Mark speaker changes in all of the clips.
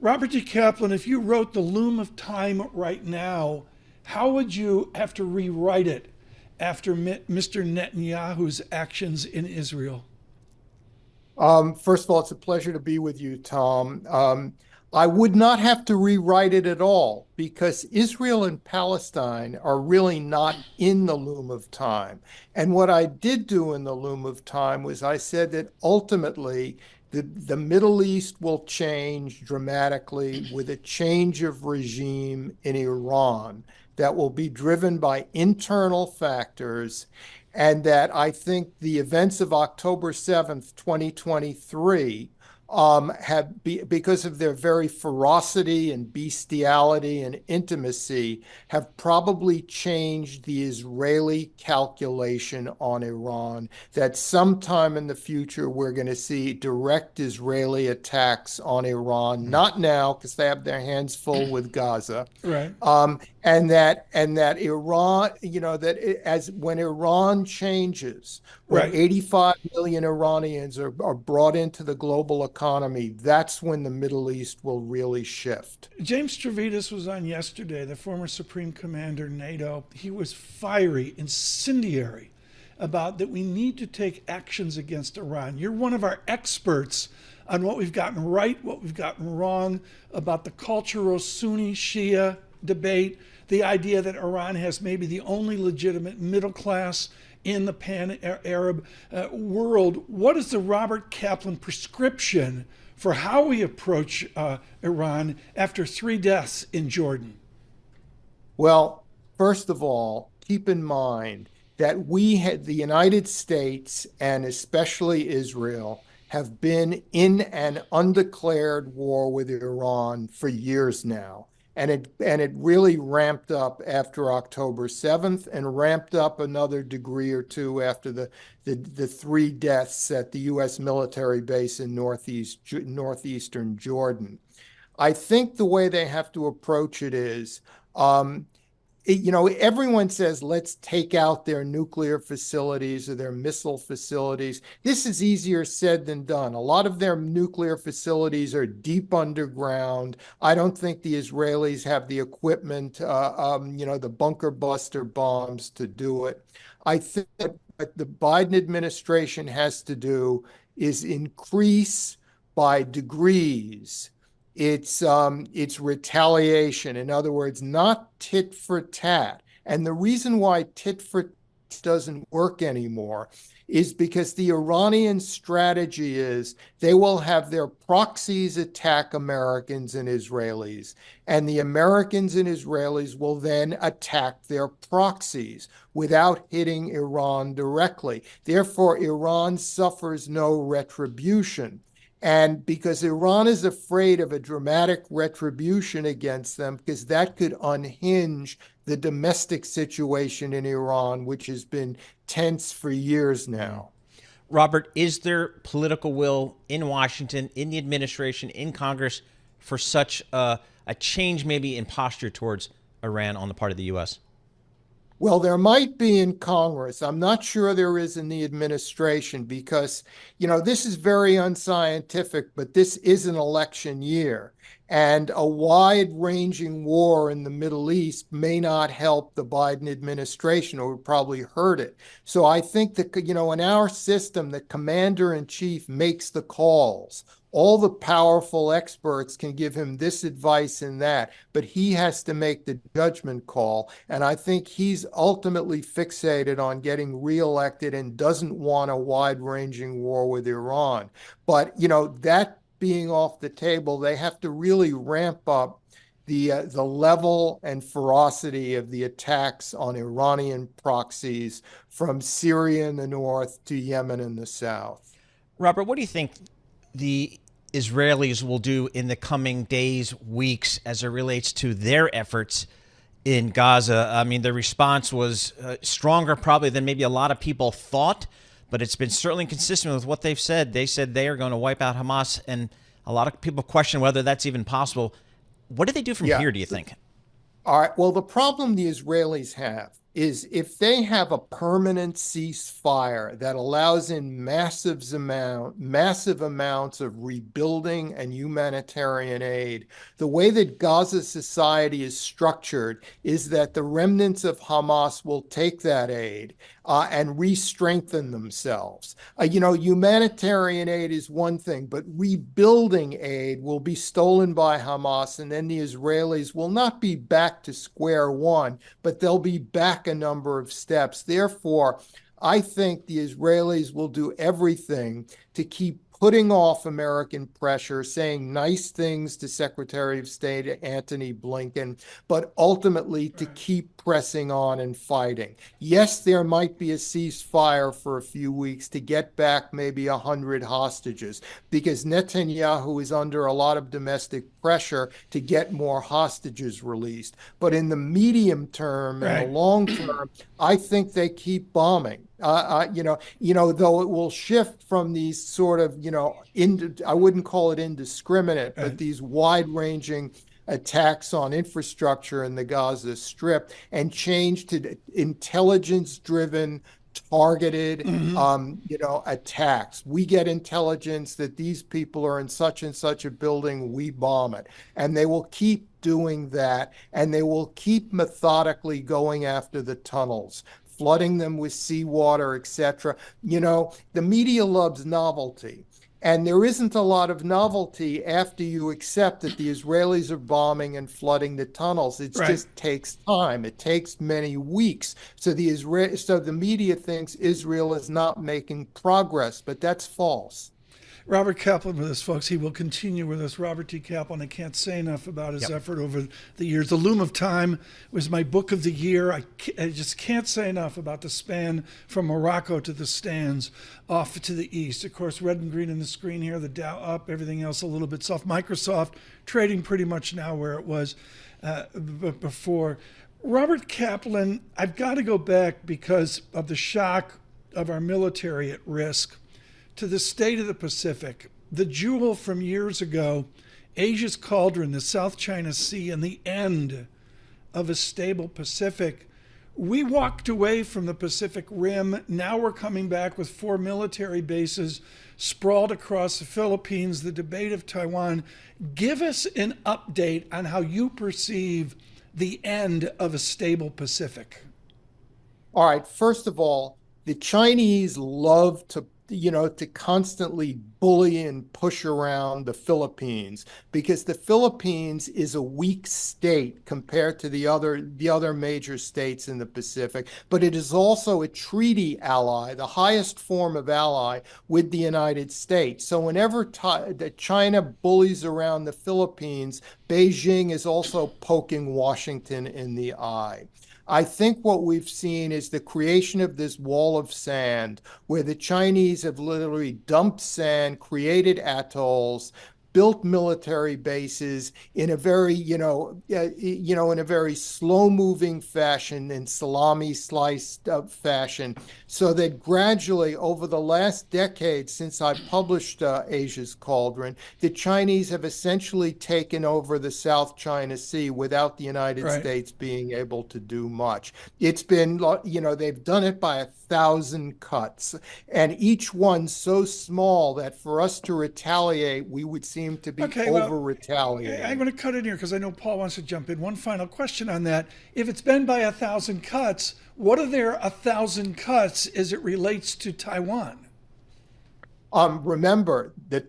Speaker 1: Robert G. Kaplan, if you wrote the Loom of Time right now, how would you have to rewrite it after Mr. Netanyahu's actions in Israel?
Speaker 2: First of all, it's a pleasure to be with you, Tom. I would not have to rewrite it at all because Israel and Palestine are really not in the loom of time. And what I did do in the loom of time was I said that ultimately the Middle East will change dramatically with a change of regime in Iran that will be driven by internal factors, and that I think the events of October 7th, 2023, because of their very ferocity and bestiality and intimacy, have probably changed the Israeli calculation on Iran, that sometime in the future we're going to see direct Israeli attacks on Iran, not now because they have their hands full with Gaza.
Speaker 1: Right.
Speaker 2: And that Iran, as when Iran changes, where
Speaker 1: Right.
Speaker 2: 85 million Iranians are brought into the global economy, that's when the Middle East will really shift.
Speaker 1: James Stavridis was on yesterday, the former Supreme Commander NATO. He was fiery, incendiary about that we need to take actions against Iran. You're one of our experts on what we've gotten right, what we've gotten wrong about the cultural Sunni Shia debate, the idea that Iran has maybe the only legitimate middle class in the pan-Arab world. What is the Robert Kaplan prescription for how we approach Iran after 3 deaths in Jordan?
Speaker 2: Well, first of all, keep in mind that the United States and especially Israel have been in an undeclared war with Iran for years now. And it really ramped up after October 7th and ramped up another degree or two after the 3 deaths at the U.S. military base in northeastern Jordan. I think the way they have to approach it is, everyone says, let's take out their nuclear facilities or their missile facilities. This is easier said than done. A lot of their nuclear facilities are deep underground. I don't think the Israelis have the equipment, the bunker buster bombs to do it. I think what the Biden administration has to do is increase by degrees it's retaliation. In other words, not tit for tat. And the reason why tit for tat doesn't work anymore is because the Iranian strategy is they will have their proxies attack Americans and Israelis, and the Americans and Israelis will then attack their proxies without hitting Iran directly. Therefore, Iran suffers no retribution. And because Iran is afraid of a dramatic retribution against them, because that could unhinge the domestic situation in Iran, which has been tense for years now.
Speaker 3: Robert, is there political will in Washington, in the administration, in Congress for such a change maybe in posture towards Iran on the part of the U.S.?
Speaker 2: Well, there might be in Congress. I'm not sure there is in the administration because, this is very unscientific, but this is an election year. And a wide-ranging war in the Middle East may not help the Biden administration, or would probably hurt it. So I think that, in our system, the commander-in-chief makes the calls. All the powerful experts can give him this advice and that, but he has to make the judgment call. And I think he's ultimately fixated on getting reelected and doesn't want a wide-ranging war with Iran. But, that being off the table, they have to really ramp up the level and ferocity of the attacks on Iranian proxies from Syria in the north to Yemen in the south.
Speaker 3: Robert, what do you think the Israelis will do in the coming days, weeks, as it relates to their efforts in Gaza? I mean, the response was stronger probably than maybe a lot of people thought, but it's been certainly consistent with what they've said. They said they are going to wipe out Hamas, and a lot of people question whether that's even possible. What do they do from here, do you think?
Speaker 2: All right. Well, the problem the Israelis have is if they have a permanent ceasefire that allows in massive amounts of rebuilding and humanitarian aid, the way that Gaza society is structured is that the remnants of Hamas will take that aid and re-strengthen themselves. Humanitarian aid is one thing, but rebuilding aid will be stolen by Hamas, and then the Israelis will not be back to square one, but they'll be back a number of steps. Therefore, I think the Israelis will do everything to keep putting off American pressure, saying nice things to Secretary of State Antony Blinken, but ultimately to keep pressing on and fighting. Yes, there might be a ceasefire for a few weeks to get back maybe 100 hostages, because Netanyahu is under a lot of domestic pressure to get more hostages released. But in the medium term and the long term, I think they keep bombing. Though it will shift from these sort of, I wouldn't call it indiscriminate, but these wide-ranging attacks on infrastructure in the Gaza Strip and change to intelligence-driven, targeted, attacks. We get intelligence that these people are in such and such a building, we bomb it. And they will keep doing that, and they will keep methodically going after the tunnels, flooding them with seawater, etc. The media loves novelty. And there isn't a lot of novelty after you accept that the Israelis are bombing and flooding the tunnels. It just takes time. It takes many weeks. So the media thinks Israel is not making progress, but that's false.
Speaker 1: Robert Kaplan with us, folks. He will continue with us. Robert T. Kaplan, I can't say enough about his effort over the years. The Loom of Time was my book of the year. I just can't say enough about the span from Morocco to the stands off to the east. Of course, red and green in the screen here, the Dow up, everything else a little bit soft. Microsoft trading pretty much now where it was before. Robert Kaplan, I've got to go back because of the shock of our military at risk to the state of the Pacific. The jewel from years ago, Asia's cauldron, the South China Sea, and the end of a stable Pacific. We walked away from the Pacific Rim. Now we're coming back with 4 military bases sprawled across the Philippines, the debate of Taiwan. Give us an update on how you perceive the end of a stable Pacific.
Speaker 2: All right. First of all, the Chinese love to constantly bully and push around the Philippines, because the Philippines is a weak state compared to the other major states in the Pacific, but it is also a treaty ally, the highest form of ally with the United States. So whenever China bullies around the Philippines, Beijing is also poking Washington in the eye. I think what we've seen is the creation of this wall of sand where the Chinese have literally dumped sand, created atolls, built military bases in a very, in a very slow-moving fashion, in salami-sliced fashion, so that gradually over the last decade since I published Asia's Cauldron, the Chinese have essentially taken over the South China Sea without the United States being able to do much. It's been, they've done it by 1,000 cuts, and each one so small that for us to retaliate, we would seem to be over-retaliating.
Speaker 1: I'm going to cut in here because I know Paul wants to jump in. One final question on that. If it's been by 1,000 cuts, what are there 1,000 cuts as it relates to Taiwan?
Speaker 2: Remember, the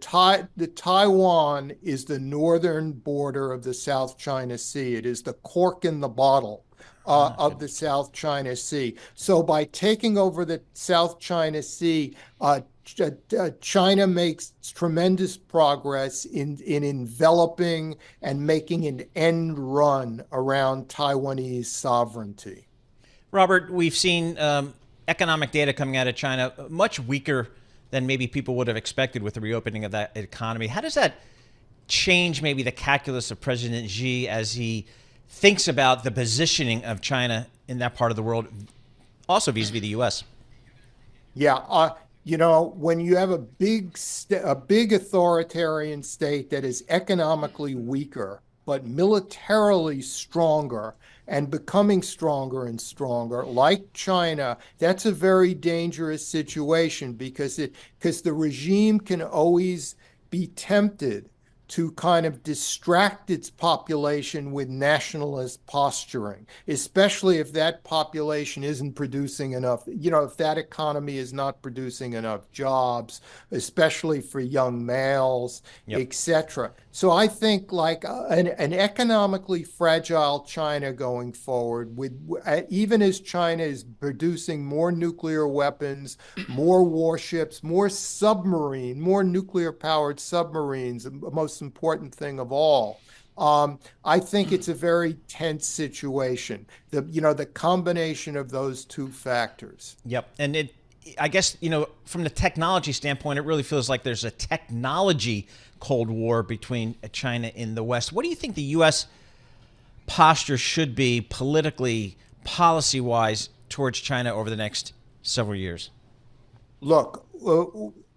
Speaker 2: Taiwan is the northern border of the South China Sea. It is the cork in the bottle of the South China Sea. So by taking over the South China Sea, China makes tremendous progress in enveloping and making an end run around Taiwanese sovereignty.
Speaker 3: Robert, we've seen economic data coming out of China much weaker than maybe people would have expected with the reopening of that economy. How does that change maybe the calculus of President Xi as he thinks about the positioning of China in that part of the world, also vis-a-vis the U.S.?
Speaker 2: Yeah, when you have a big authoritarian state that is economically weaker but militarily stronger and becoming stronger and stronger, like China, that's a very dangerous situation because the regime can always be tempted to kind of distract its population with nationalist posturing, especially if that population isn't producing enough, if that economy is not producing enough jobs, especially for young males, etc. So I think like an economically fragile China going forward, even as China is producing more nuclear weapons, more warships, more nuclear-powered submarines, the most important thing of all. I think it's a very tense situation. The combination of those two factors.
Speaker 3: Yep, and I guess from the technology standpoint, it really feels like there's a technology Cold War between China and the West. What do you think the U.S. posture should be politically, policy-wise, towards China over the next several years?
Speaker 2: Look,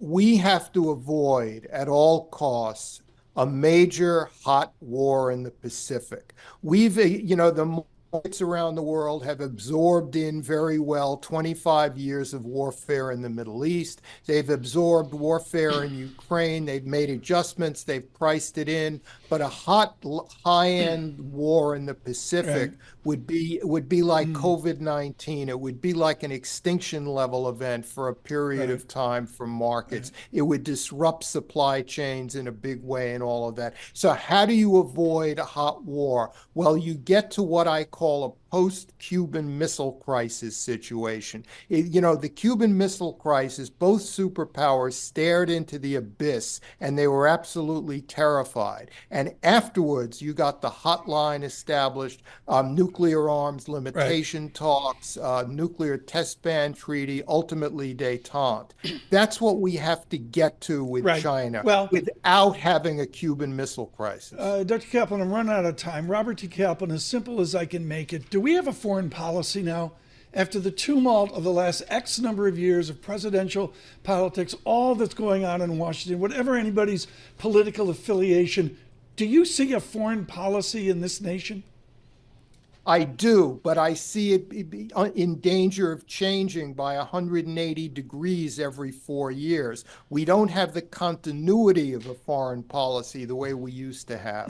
Speaker 2: we have to avoid at all costs a major hot war in the Pacific. The markets around the world have absorbed in very well 25 years of warfare in the Middle East. They've absorbed warfare in Ukraine. They've made adjustments. They've priced it in. But a hot, high-end war in the Pacific would be like COVID-19. It would be like an extinction level event for a period of time for markets. It would disrupt supply chains in a big way and all of that. So how do you avoid a hot war? Well, you get to what I call a post-Cuban Missile Crisis situation. The Cuban Missile Crisis, both superpowers stared into the abyss and they were absolutely terrified. And afterwards, you got the hotline established, nuclear arms limitation talks, nuclear test ban treaty, ultimately détente. That's what we have to get to with China without having a Cuban Missile Crisis.
Speaker 1: Dr. Kaplan, I'm running out of time. Robert T. Kaplan, as simple as I can make it, do we have a foreign policy now? After the tumult of the last X number of years of presidential politics, all that's going on in Washington, whatever anybody's political affiliation, do you see a foreign policy in this nation?
Speaker 2: I do, but I see it in danger of changing by 180 degrees every 4 years. We don't have the continuity of a foreign policy the way we used to have.